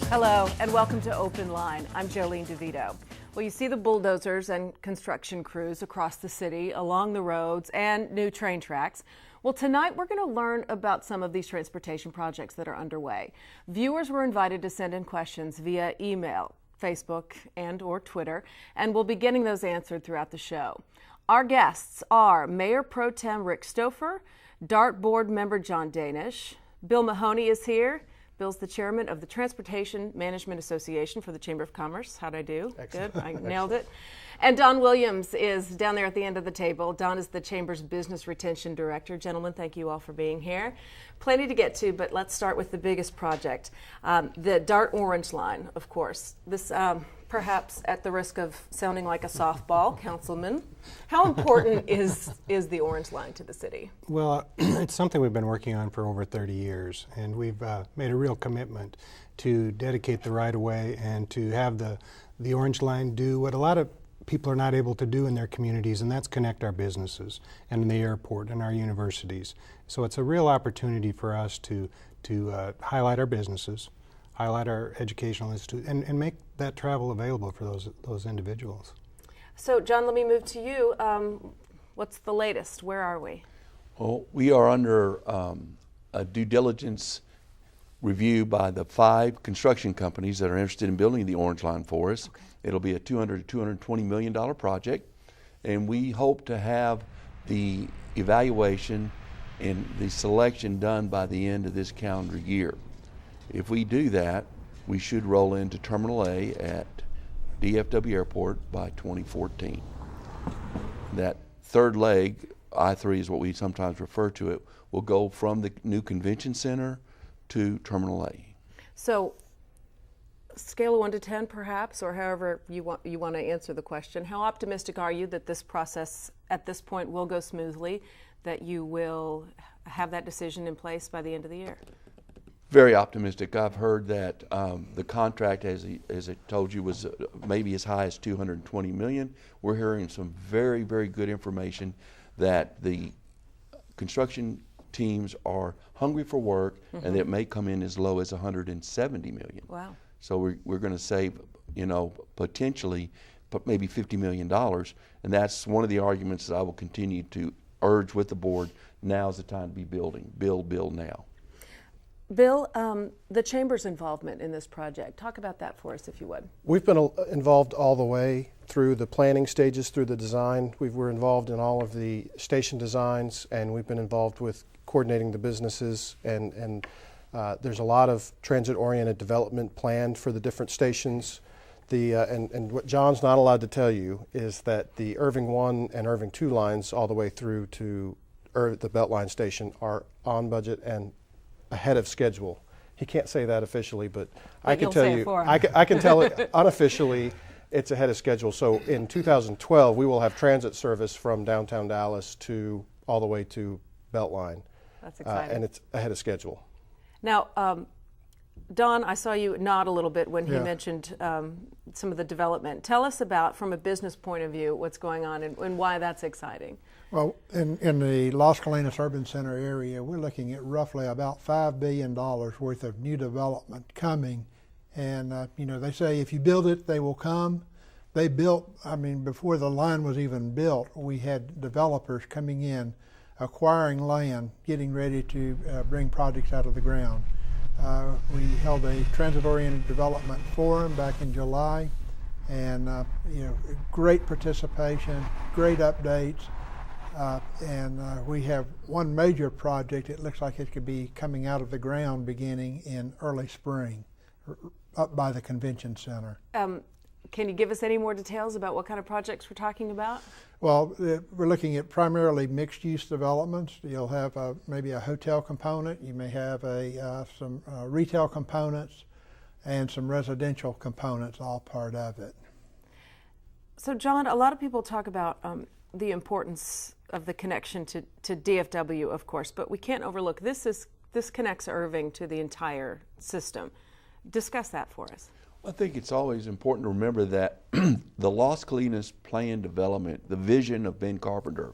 Hello, and welcome to Open Line. I'm Jolene DeVito. Well, you see the bulldozers and construction crews across the city, along the roads, and new train tracks. Well, tonight we're going to learn about some of these transportation projects that are underway. Viewers were invited to send in questions via email, Facebook, and/or Twitter, and we'll be getting those answered throughout the show. Our guests are Mayor Pro Tem Rick Stopfer, DART Board member John Danish. Bill Mahoney is here. Bill's the chairman of the Transportation Management Association for the Chamber of Commerce. How'd I do? Excellent. Good, I nailed it. And Don Williams is down there at the end of the table. Don is the Chamber's Business Retention Director. Gentlemen, thank you all for being here. Plenty to get to, but let's start with the biggest project, the DART Orange Line, of course. This, perhaps at the risk of sounding like a softball, Councilman, how important is the Orange Line to the city? Well, it's something we've been working on for over 30 years, and we've made a real commitment to dedicate the right-of-way and to have the Orange Line do what a lot of people are not able to do in their communities, and that's connect our businesses and the airport and our universities. So it's a real opportunity for us to highlight our businesses, highlight our educational institute, and make that travel available for those individuals. So, John, let me move to you. What's the latest? Where are we? Well, we are under a due diligence review by the 5 construction companies that are interested in building the Orange Line for us. Okay. It'll be a $200 to $220 million project, and we hope to have the evaluation and the selection done by the end of this calendar year. If we do that, we should roll into Terminal A at DFW Airport by 2014. That third leg, I-3 is what we sometimes refer to it, will go from the new convention center to Terminal A. So, scale of 1 to 10 perhaps, or however you want to answer the question, how optimistic are you that this process at this point will go smoothly, that you will have that decision in place by the end of the year? Very optimistic. I've heard that the contract, as I told you, was maybe as high as $220 million. We're hearing some very, very good information that the construction teams are hungry for work, and it may come in as low as $170 million. Wow. So we're going to save, potentially maybe $50 million, and that's one of the arguments that I will continue to urge with the board. Now's the time to be building. Build now. Bill, the Chamber's involvement in this project, talk about that for us if you would. We've been involved all the way through the planning stages, through the design. We're involved in all of the station designs, and we've been involved with coordinating the businesses, and there's a lot of transit-oriented development planned for the different stations. And what John's not allowed to tell you is that the Irving 1 and Irving 2 lines all the way through to the Beltline station are on budget and ahead of schedule. He can't say that officially, but I can tell you, I can tell it unofficially, it's ahead of schedule. So in 2012, we will have transit service from downtown Dallas to all the way to Beltline. That's exciting. And it's ahead of schedule. Now, Don, I saw you nod a little bit when he mentioned some of the development. Tell us about, from a business point of view, what's going on and why that's exciting. Well, in the Las Colinas Urban Center area, we're looking at roughly about $5 billion worth of new development coming. And, they say if you build it, they will come. They built, before the line was even built, we had developers coming in, acquiring land, getting ready to bring projects out of the ground. We held a transit-oriented development forum back in July, and great participation, great updates. And we have one major project. It looks like it could be coming out of the ground beginning in early spring, up by the convention center. Can you give us any more details about what kind of projects we're talking about? Well, we're looking at primarily mixed-use developments. You'll have maybe a hotel component. You may have some retail components and some residential components, all part of it. So, John, a lot of people talk about the importance of the connection to DFW, of course, but we can't overlook this connects Irving to the entire system. Discuss that for us. I think it's always important to remember that the Las Colinas plan development, the vision of Ben Carpenter,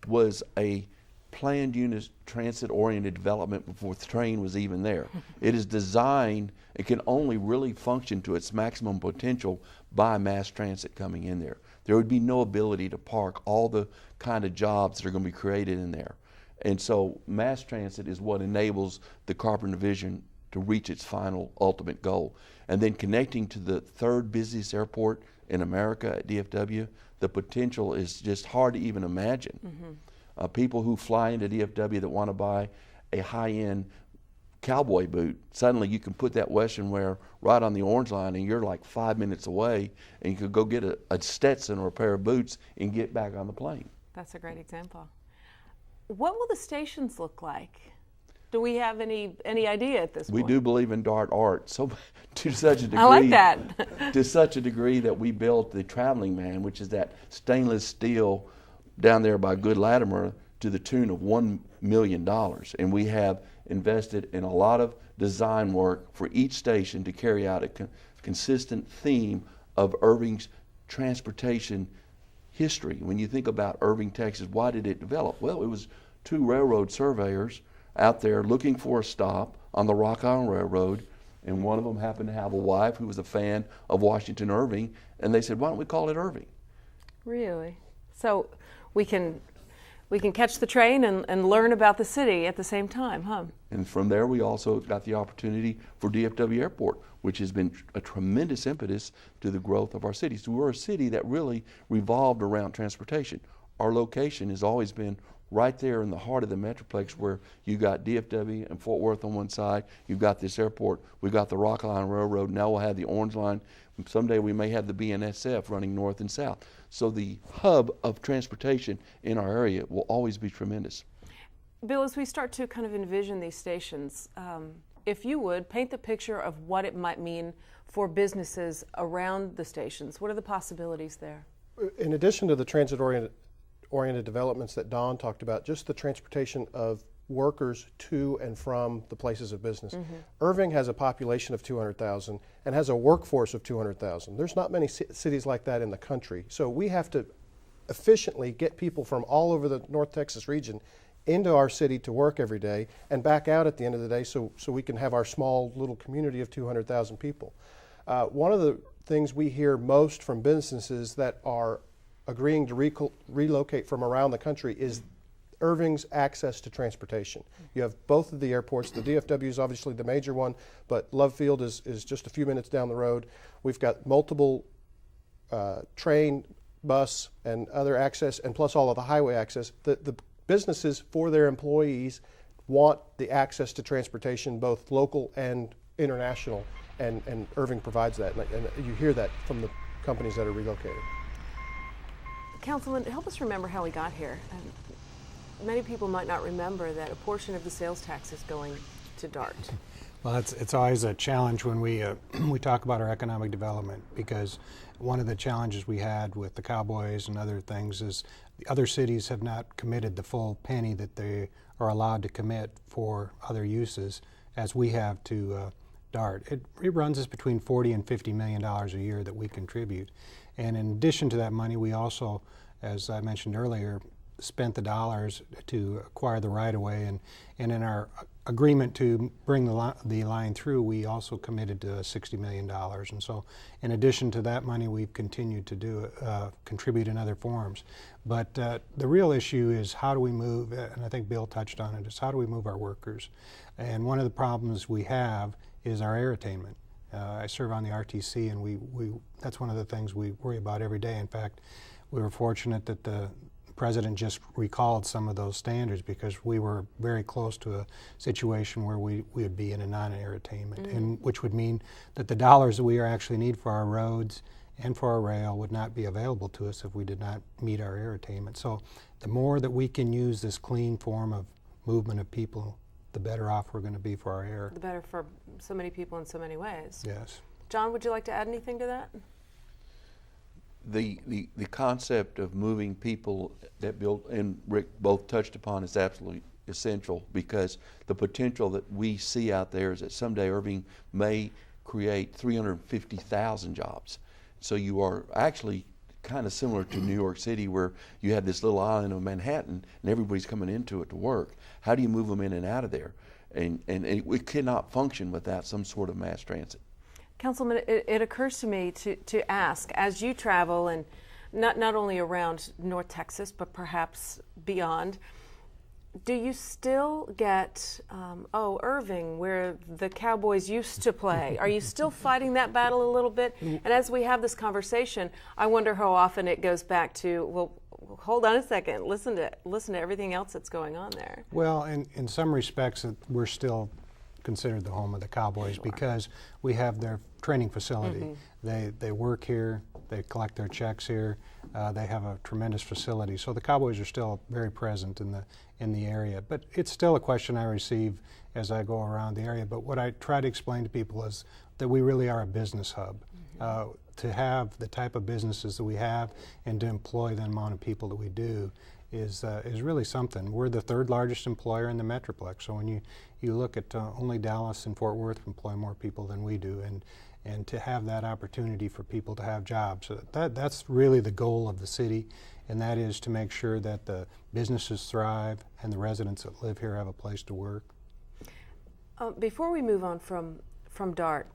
was a planned unit transit-oriented development before the train was even there. It is designed, it can only really function to its maximum potential by mass transit coming in there. There would be no ability to park all the kind of jobs that are going to be created in there. And so mass transit is what enables the Carpenter Division to reach its final ultimate goal. And then connecting to the third busiest airport in America at DFW, the potential is just hard to even imagine. People who fly into DFW that want to buy a high-end cowboy boot, suddenly you can put that Western wear right on the Orange Line and you're like 5 minutes away, and you could go get a Stetson or a pair of boots and get back on the plane. That's a great example. What will the stations look like? Do we have any idea at this point? We do believe in Dart art, so to such a degree. I like that. To such a degree that we built the Traveling Man, which is that stainless steel down there by Good Latimer, to the tune of $1 million. And we have invested in a lot of design work for each station to carry out a consistent theme of Irving's transportation history. When you think about Irving, Texas, why did it develop? Well, it was two railroad surveyors out there looking for a stop on the Rock Island Railroad, and one of them happened to have a wife who was a fan of Washington Irving, and they said, why don't we call it Irving? Really? So we can catch the train and learn about the city at the same time, huh? And from there we also got the opportunity for DFW Airport, which has been a tremendous impetus to the growth of our city. So we're a city that really revolved around transportation. Our location has always been right there in the heart of the Metroplex, where you got DFW and Fort Worth on one side, you've got this airport, we've got the Rock Island Railroad, now we'll have the Orange Line, someday we may have the BNSF running north and south. So the hub of transportation in our area will always be tremendous. Bill, as we start to kind of envision these stations, if you would, paint the picture of what it might mean for businesses around the stations. What are the possibilities there? In addition to the transit-oriented developments that Don talked about, just the transportation of workers to and from the places of business. Irving has a population of 200,000 and has a workforce of 200,000. There's not many cities like that in the country. So we have to efficiently get people from all over the North Texas region into our city to work every day and back out at the end of the day so we can have our small little community of 200,000 people. One of the things we hear most from businesses that are agreeing to relocate from around the country is Irving's access to transportation. You have both of the airports. The DFW is obviously the major one, but Love Field is just a few minutes down the road. We've got multiple train, bus, and other access, and plus all of the highway access. The businesses, for their employees, want the access to transportation, both local and international, and Irving provides that. And you hear that from the companies that are relocated. Councilman, help us remember how we got here. Many people might not remember that a portion of the sales tax is going to DART. Well, it's always a challenge when we talk about our economic development, because one of the challenges we had with the Cowboys and other things is the other cities have not committed the full penny that they are allowed to commit for other uses as we have to DART. It runs us between $40 and $50 million a year that we contribute. And in addition to that money, we also, as I mentioned earlier, spent the dollars to acquire the right-of-way, and in our agreement to bring the line through, we also committed to $60 million. And so in addition to that money, we've continued to contribute in other forms. But the real issue is how do we move, and I think Bill touched on it, is how do we move our workers? And one of the problems we have is our air attainment. I serve on the RTC, and that's one of the things we worry about every day. In fact, we were fortunate that the President just recalled some of those standards, because we were very close to a situation where we would be in a non-air attainment, and which would mean that the dollars that we actually need for our roads and for our rail would not be available to us if we did not meet our air attainment. So the more that we can use this clean form of movement of people, the better off we're going to be for our air. The better for so many people in so many ways. Yes. John, would you like to add anything to that? The concept of moving people that Bill and Rick both touched upon is absolutely essential, because the potential that we see out there is that someday Irving may create 350,000 jobs. So you are actually kind of similar to New York City, where you have this little island of Manhattan and everybody's coming into it to work. How do you move them in and out of there? And it cannot function without some sort of mass transit. Councilman, it occurs to me to ask, as you travel and not only around North Texas, but perhaps beyond, do you still get, Irving, where the Cowboys used to play? Are you still fighting that battle a little bit? And as we have this conversation, I wonder how often it goes back to, well, hold on a second, listen to everything else that's going on there. Well, in some respects, we're still considered the home of the Cowboys because we have their training facility. They work here, they collect their checks here, they have a tremendous facility. So the Cowboys are still very present in the area. But it's still a question I receive as I go around the area. But what I try to explain to people is that we really are a business hub. To have the type of businesses that we have and to employ the amount of people that we do is really something. We're the third largest employer in the Metroplex. So when you look at only Dallas and Fort Worth employ more people than we do, and to have that opportunity for people to have jobs, that's really the goal of the city, and that is to make sure that the businesses thrive and the residents that live here have a place to work. Before we move on from DART,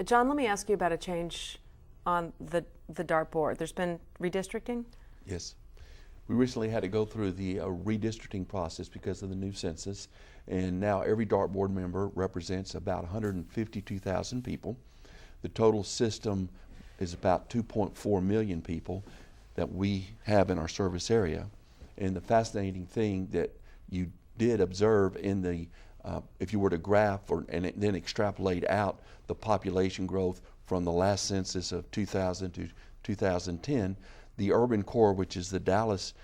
John, let me ask you about a change on the DART board. There's been redistricting? Yes. We recently had to go through the redistricting process because of the new census, and now every DART board member represents about 152,000 people. The total system is about 2.4 million people that we have in our service area. And the fascinating thing that you did observe in the, if you were to graph and then extrapolate out the population growth from the last census of 2000 to 2010, the urban core, which is the Dallas,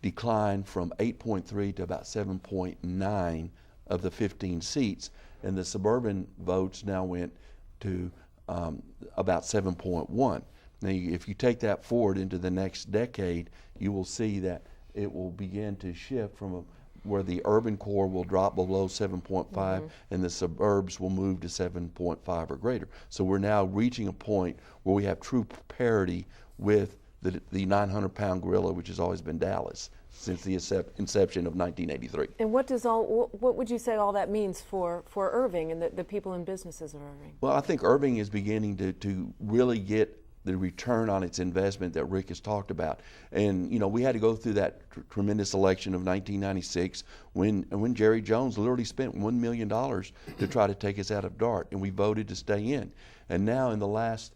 declined from 8.3 to about 7.9 of the 15 seats, and the suburban votes now went to about 7.1. Now, if you take that forward into the next decade, you will see that it will begin to shift from where the urban core will drop below 7.5 and the suburbs will move to 7.5 or greater. So we're now reaching a point where we have true parity with the 900-pound gorilla, which has always been Dallas since the inception of 1983. And what would you say all that means for Irving and the people and businesses of Irving? Well, I think Irving is beginning to really get the return on its investment that Rick has talked about. And, we had to go through that tremendous election of 1996 when Jerry Jones literally spent $1 million to try to take us out of DART, and we voted to stay in. And now in the last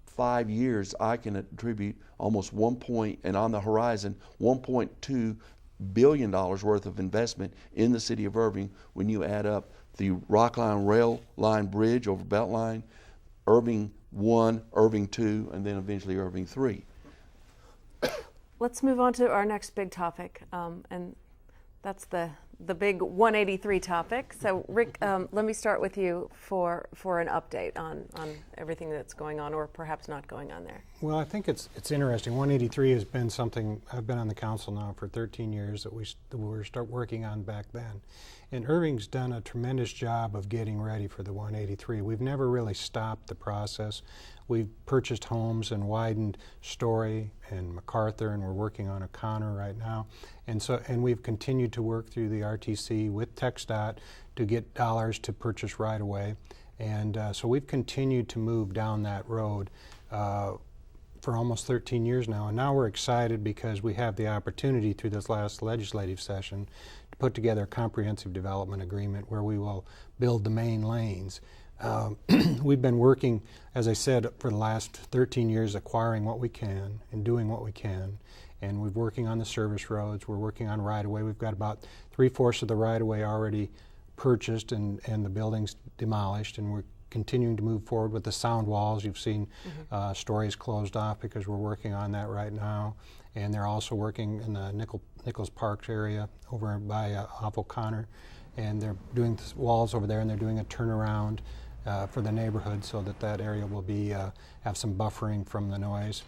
5 years, I can attribute almost and on the horizon, $1.2 billion worth of investment in the city of Irving when you add up the Rockline Rail Line Bridge over Beltline, Irving 1, Irving 2, and then eventually Irving 3. Let's move on to our next big topic, and that's the big 183 topic. So, Rick, let me start with you for an update on everything that's going on or perhaps not going on there. Well, I think it's interesting. 183 has been something I've been on the council now for 13 years that we were start working on back then. And Irving's done a tremendous job of getting ready for the 183. We've never really stopped the process. We've purchased homes and widened Story and MacArthur, and we're working on O'Connor right now. And we've continued to work through the RTC with TxDOT to get dollars to purchase right away. And so we've continued to move down that road for almost 13 years now. And now we're excited because we have the opportunity through this last legislative session to put together a comprehensive development agreement where we will build the main lanes. We've been working, as I said, for the last 13 years acquiring what we can and doing what we can. And we're working on the service roads. We're working on right-of-way. We've got about 3/4 of the right-of-way already purchased and the buildings demolished. And we're continuing to move forward with the sound walls. You've seen Stories closed off because we're working on that right now. And they're also working in the Nichols Park area over by off O'Connor. And they're doing walls over there, and they're doing a turnaround for the neighborhood so that area will be have some buffering from the noise.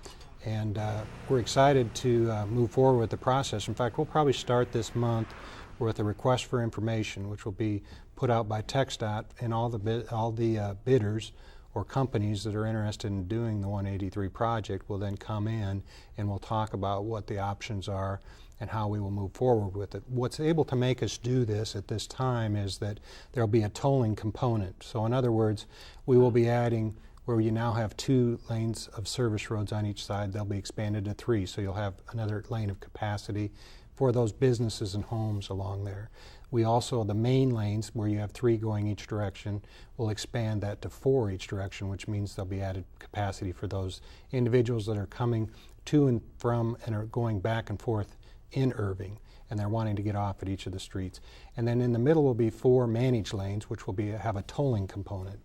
And we're excited to move forward with the process. In fact, we'll probably start this month with a request for information, which will be put out by TxDOT, and all the bidders or companies that are interested in doing the 183 project will then come in and we'll talk about what the options are and how we will move forward with it. What's able to make us do this at this time is that there'll be a tolling component. So in other words, we will be adding, where you now have 2 lanes of service roads on each side, they'll be expanded to 3, so you'll have another lane of capacity for those businesses and homes along there. We also, the main lanes where you have 3 going each direction, will expand that to 4 each direction, which means there'll be added capacity for those individuals that are coming to and from and are going back and forth in Irving, and they're wanting to get off at each of the streets. And then in the middle will be 4 managed lanes, which will have a tolling component.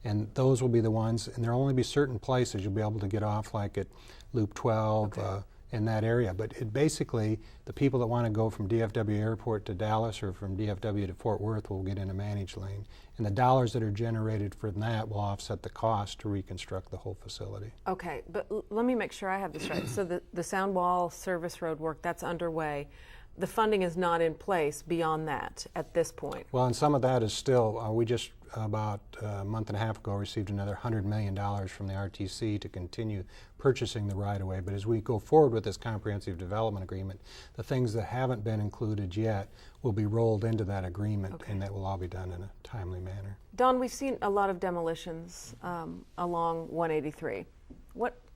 And those will be the ones, and there'll only be certain places you'll be able to get off, like at Loop 12, in that area. But it basically, the people that want to go from DFW Airport to Dallas or from DFW to Fort Worth will get in a managed lane. And the dollars that are generated from that will offset the cost to reconstruct the whole facility. Okay, but let me make sure I have this right. So the sound wall service road work, that's underway. The funding is not in place beyond that at this point. Well, and some of that is still, we just about a month and a half ago received another $100 million from the RTC to continue purchasing the right-of-way. But as we go forward with this comprehensive development agreement, the things that haven't been included yet will be rolled into that agreement, and that will all be done in a timely manner. Don, we've seen a lot of demolitions along 183.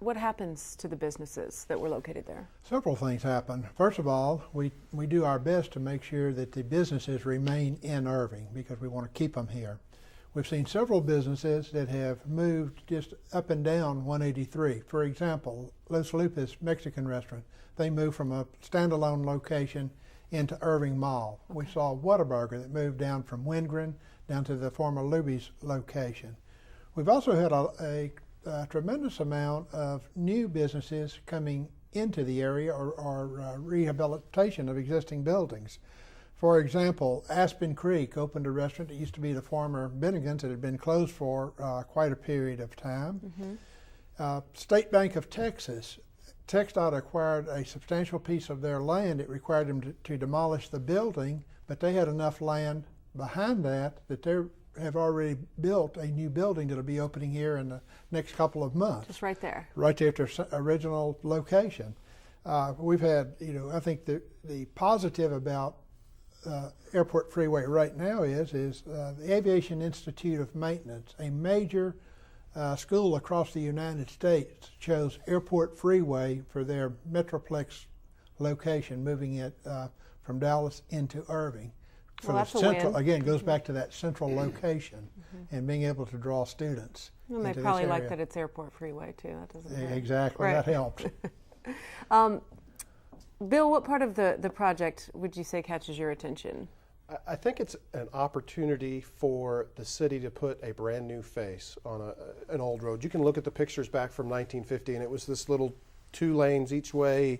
What happens to the businesses that were located there? Several things happen. First of all, we do our best to make sure that the businesses remain in Irving because we want to keep them here. We've seen several businesses that have moved just up and down 183. For example, Los Lupus Mexican restaurant, they moved from a standalone location into Irving Mall. We saw Whataburger that moved down from Windgren down to the former Luby's location. We've also had a tremendous amount of new businesses coming into the area or rehabilitation of existing buildings. For example, Aspen Creek opened a restaurant that used to be the former Bennigan's that had been closed for quite a period of time. State Bank of Texas, TxDOT acquired a substantial piece of their land. It required them to demolish the building, but they had enough land behind that they have already built a new building that'll be opening here in the next couple of months. Just right there. Right there at their original location. We've had, I think the positive about Airport Freeway right now is the Aviation Institute of Maintenance, a major school across the United States, chose Airport Freeway for their Metroplex location, moving it from Dallas into Irving. For Well, the that's a central, win. Again, goes back to that central location and being able to draw students. And they into probably this like area. that it's Airport Freeway too. That doesn't hurt. Exactly, Right. that helps. Bill, what part of the project would you say catches your attention? I think it's an opportunity for the city to put a brand new face on an old road. You can look at the pictures back from 1950, and it was this little 2 lanes each way,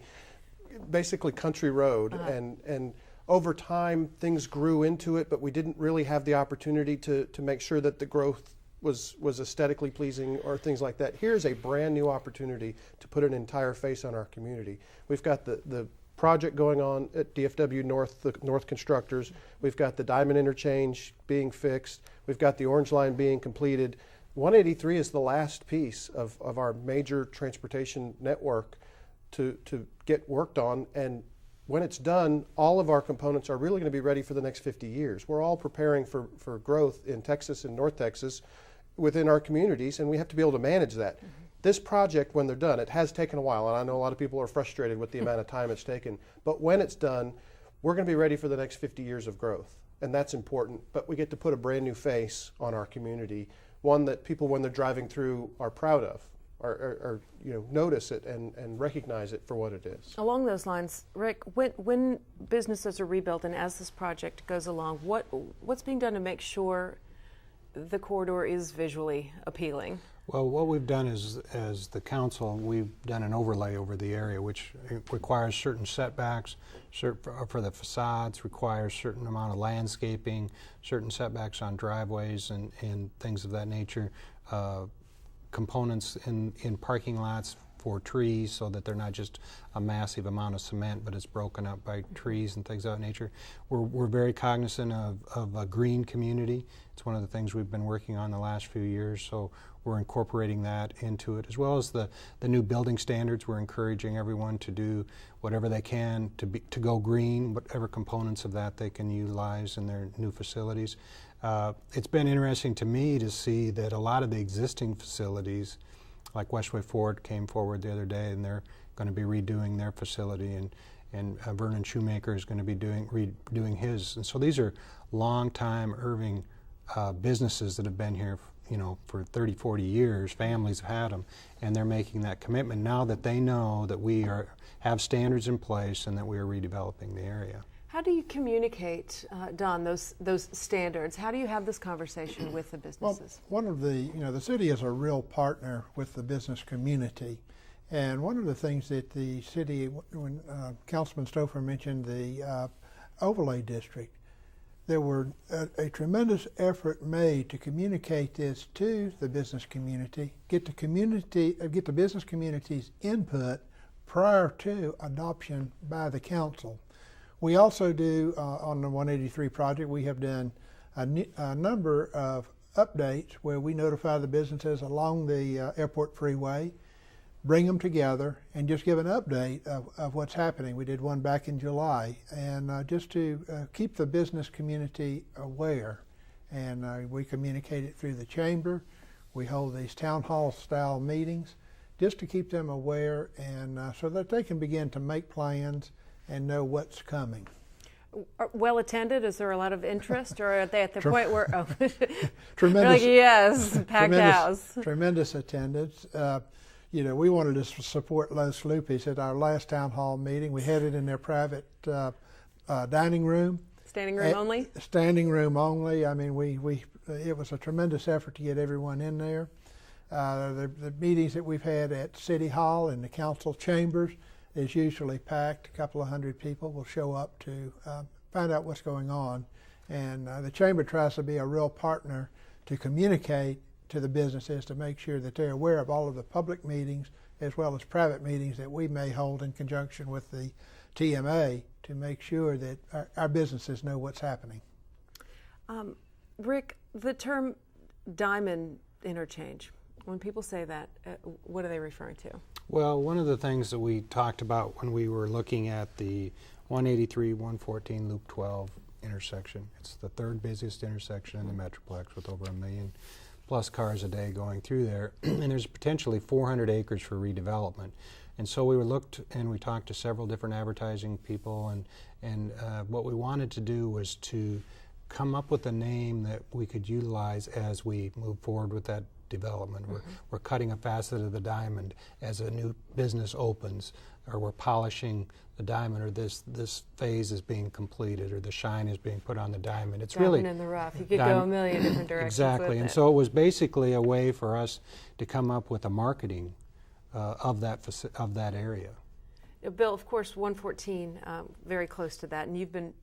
basically country road. And over time, things grew into it, but we didn't really have the opportunity to make sure that the growth was aesthetically pleasing or things like that. Here's a brand new opportunity to put an entire face on our community. We've got the project going on at DFW North, the North Constructors. We've got the Diamond Interchange being fixed. We've got the Orange Line being completed. 183 is the last piece of our major transportation network to get worked on, and when it's done, all of our components are really going to be ready for the next 50 years. We're all preparing for growth in Texas and North Texas within our communities, and we have to be able to manage that. This project, when they're done, it has taken a while, and I know a lot of people are frustrated with the amount of time it's taken, but when it's done, we're going to be ready for the next 50 years of growth, and that's important. But we get to put a brand new face on our community, one that people, when they're driving through, are proud of, or notice it and recognize it for what it is. Along those lines, Rick, when businesses are rebuilt and as this project goes along, what's being done to make sure the corridor is visually appealing? Well, what we've done is, as the council, we've done an overlay over the area, which requires certain setbacks for the facades, requires certain amount of landscaping, certain setbacks on driveways and things of that nature, components in parking lots for trees so that they're not just a massive amount of cement, but it's broken up by trees and things of that nature. We're very cognizant of a green community. It's one of the things we've been working on the last few years, so we're incorporating that into it, as well as the new building standards. We're encouraging everyone to do whatever they can to go green, whatever components of that they can utilize in their new facilities. It's been interesting to me to see that a lot of the existing facilities, like Westway Ford came forward the other day, and they're going to be redoing their facility, and Vernon Shoemaker is going to be redoing his. And so these are long-time Irving businesses that have been here, for 30, 40 years. Families have had them, and they're making that commitment now that they know that we have standards in place and that we are redeveloping the area. How do you communicate, Don, those standards? How do you have this conversation with the businesses? Well, one of the city is a real partner with the business community. And one of the things that the city, when Councilman Stopfer mentioned the overlay district, there were a tremendous effort made to communicate this to the business community, get the business community's input prior to adoption by the council. We also do, on the 183 project, we have done a number of updates where we notify the businesses along the airport freeway, bring them together, and just give an update of what's happening. We did one back in July, and just to keep the business community aware. And we communicate it through the chamber. We hold these town hall style meetings just to keep them aware, and so that they can begin to make plans and know what's coming. Well attended? Is there a lot of interest, or are they at the point where Tremendous, like, yes, packed house? Tremendous attendance. We wanted to support Los Lupis at our last town hall meeting. We had it in their private dining room. Standing room only? Standing room only. I mean, it was a tremendous effort to get everyone in there. The meetings that we've had at City Hall and the council chambers is usually packed. A couple of hundred people will show up to find out what's going on. And the chamber tries to be a real partner to communicate to the businesses to make sure that they're aware of all of the public meetings as well as private meetings that we may hold in conjunction with the TMA to make sure that our businesses know what's happening. Rick, the term diamond interchange, when people say that, what are they referring to? Well, one of the things that we talked about when we were looking at the 183, 114, Loop 12 intersection, it's the third busiest intersection in the Metroplex with over 1 million plus cars a day going through there, and there's potentially 400 acres for redevelopment. And so we looked and we talked to several different advertising people, and what we wanted to do was to come up with a name that we could utilize as we move forward with that development. We're cutting a facet of the diamond as a new business opens, or we're polishing the diamond, or this phase is being completed, or the shine is being put on the diamond. It's diamond really in the rough. You could go a million different directions. Exactly, and so it was basically a way for us to come up with a marketing of that area. Bill, of course, 114, very close to that, and you've been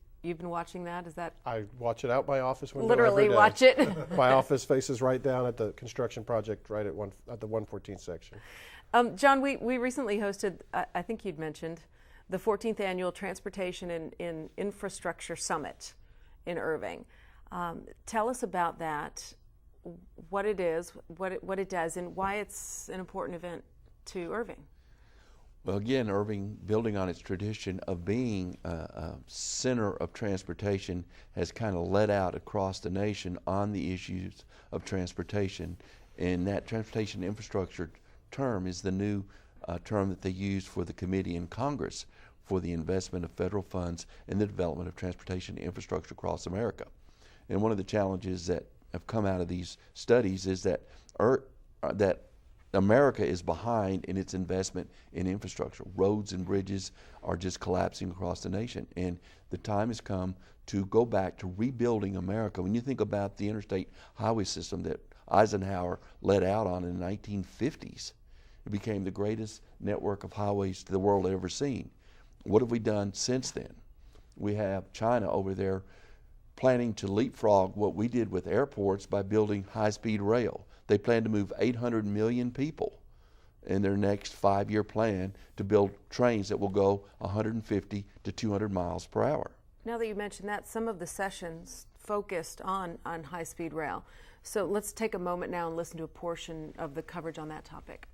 watching that. Is that? I watch it out my office window. Literally every day. watch it. My office faces right down at the construction project, right at the 114 section. John, we recently hosted, I think you'd mentioned, the 14th Annual Transportation and Infrastructure Summit in Irving. Tell us about that, what it is, what it does, and why it's an important event to Irving. Well, again, Irving, building on its tradition of being a center of transportation, has kind of led out across the nation on the issues of transportation. And that transportation infrastructure term is the new term that they used for the committee in Congress for the investment of federal funds in the development of transportation infrastructure across America. And one of the challenges that have come out of these studies is that America is behind in its investment in infrastructure. Roads and bridges are just collapsing across the nation, and the time has come to go back to rebuilding America. When you think about the interstate highway system that Eisenhower led out on in the 1950s, it became the greatest network of highways the world had ever seen. What have we done since then? We have China over there planning to leapfrog what we did with airports by building high-speed rail. They plan to move 800 million people in their next 5-year plan to build trains that will go 150 to 200 miles per hour. Now that you mentioned that, some of the sessions focused on high-speed rail. So let's take a moment now and listen to a portion of the coverage on that topic.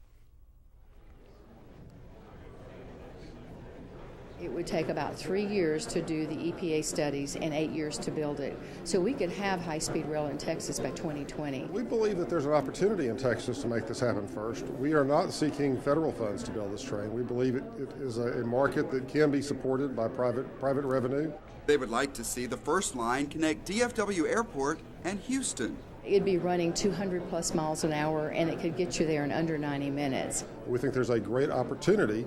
It would take about 3 years to do the EPA studies and 8 years to build it. So we could have high-speed rail in Texas by 2020. We believe that there's an opportunity in Texas to make this happen first. We are not seeking federal funds to build this train. We believe it is a market that can be supported by private revenue. They would like to see the first line connect DFW Airport and Houston. It'd be running 200 plus miles an hour, and it could get you there in under 90 minutes. We think there's a great opportunity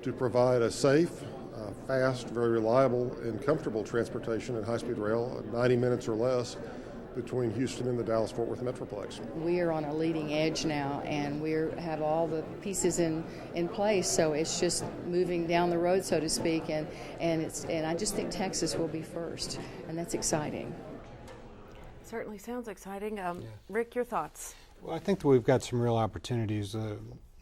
to provide a safe, fast, very reliable, and comfortable transportation in high-speed rail, 90 minutes or less, between Houston and the Dallas-Fort Worth Metroplex. We are on a leading edge now, and we have all the pieces in place, so it's just moving down the road, so to speak, and I just think Texas will be first, and that's exciting. Certainly sounds exciting. Rick, your thoughts? Well, I think that we've got some real opportunities.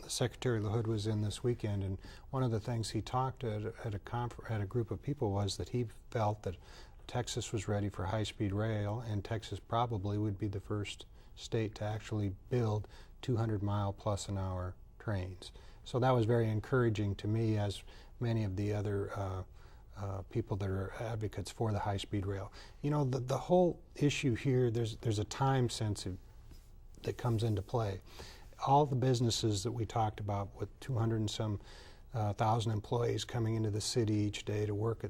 Secretary LaHood was in this weekend, and one of the things he talked at a group of people was that he felt that Texas was ready for high-speed rail, and Texas probably would be the first state to actually build 200-mile-plus-an-hour trains. So that was very encouraging to me, as many of the other people that are advocates for the high-speed rail. You know, the whole issue here, there's a time sense that comes into play. All the businesses that we talked about, with 200 and some thousand employees coming into the city each day to work,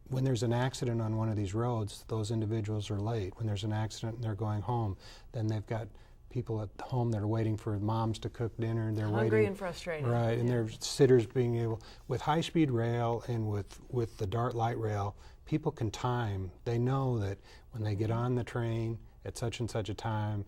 when there's an accident on one of these roads, those individuals are late. When there's an accident and they're going home, then they've got people at home that are waiting for moms to cook dinner, and they're hungry and frustrated. Right, and their sitters being able, with high-speed rail and with the DART light rail, people can time. They know that when they get on the train at such and such a time,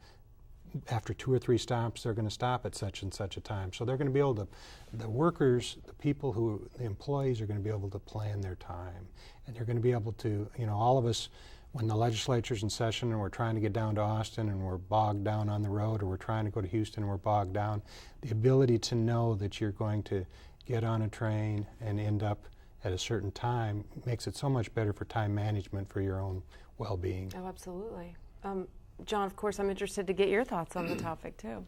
after 2 or 3 stops, they're going to stop at such and such a time. So they're going to be able to, the workers, the employees are going to be able to plan their time. And they're going to be able to, you know, all of us, when the legislature's in session and we're trying to get down to Austin and we're bogged down on the road, or we're trying to go to Houston and we're bogged down, the ability to know that you're going to get on a train and end up at a certain time makes it so much better for time management for your own well-being. Oh, absolutely. John, of course, I'm interested to get your thoughts on the topic, too.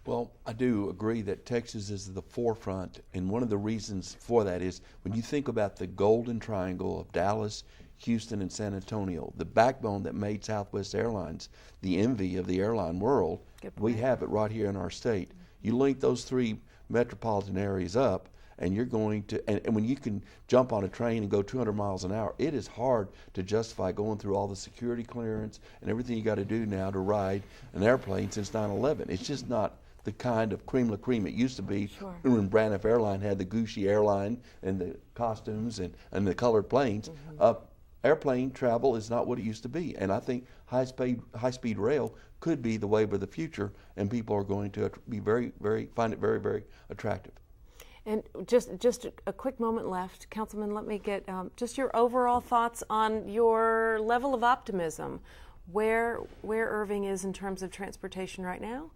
Well, I do agree that Texas is the forefront, and one of the reasons for that is when you think about the golden triangle of Dallas, Houston, and San Antonio, the backbone that made Southwest Airlines the envy of the airline world, we have it right here in our state. You link those 3 metropolitan areas up, and you're going to, and when you can jump on a train and go 200 miles an hour, it is hard to justify going through all the security clearance and everything you got to do now to ride an airplane since 9/11. It's just not the kind of cream la cream it used to be. Sure. When Braniff Airline had the Gucci airline and the costumes and the colored planes. Airplane travel is not what it used to be, and I think high-speed rail could be the wave of the future, and people are going to be find it very, very attractive. And just a quick moment left. Councilman, let me get just your overall thoughts on your level of optimism, where Irving is in terms of transportation right now,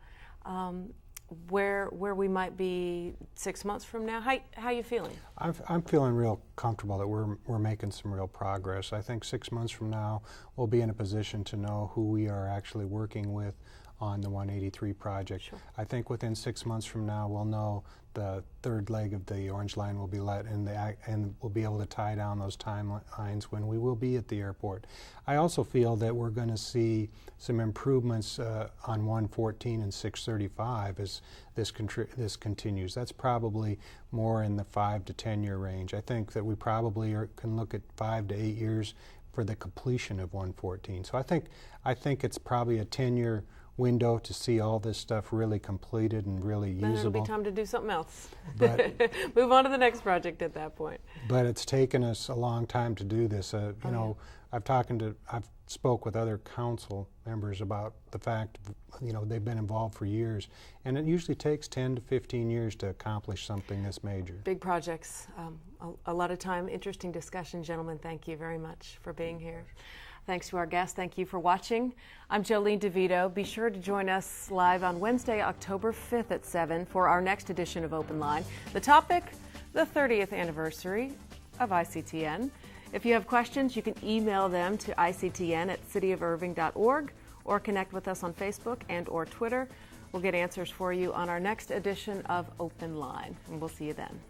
where we might be 6 months from now. How you feeling? I'm feeling real comfortable that we're making some real progress. I think 6 months from now we'll be in a position to know who we are actually working with on the 183 project. Sure. I think within 6 months from now we'll know the 3rd leg of the Orange Line will be let, and we'll be able to tie down those timelines when we will be at the airport. I also feel that we're going to see some improvements on 114 and 635 as this continues. That's probably more in the 5 to 10 year range. I think that we probably can look at 5 to 8 years for the completion of 114. So I think it's probably a 10-year window to see all this stuff really completed and really usable. Then it'll be time to do something else. But move on to the next project at that point. But it's taken us a long time to do this. You know, I've spoke with other council members about the fact, you know, they've been involved for years, and it usually takes 10 to 15 years to accomplish something this major. Big projects, a lot of time. Interesting discussion, gentlemen. Thank you very much for being here. Thanks to our guests. Thank you for watching. I'm Jolene DeVito. Be sure to join us live on Wednesday, October 5th at 7 for our next edition of Open Line. The topic, the 30th anniversary of ICTN. If you have questions, you can email them to ictn@cityofirving.org or connect with us on Facebook and or Twitter. We'll get answers for you on our next edition of Open Line, and we'll see you then.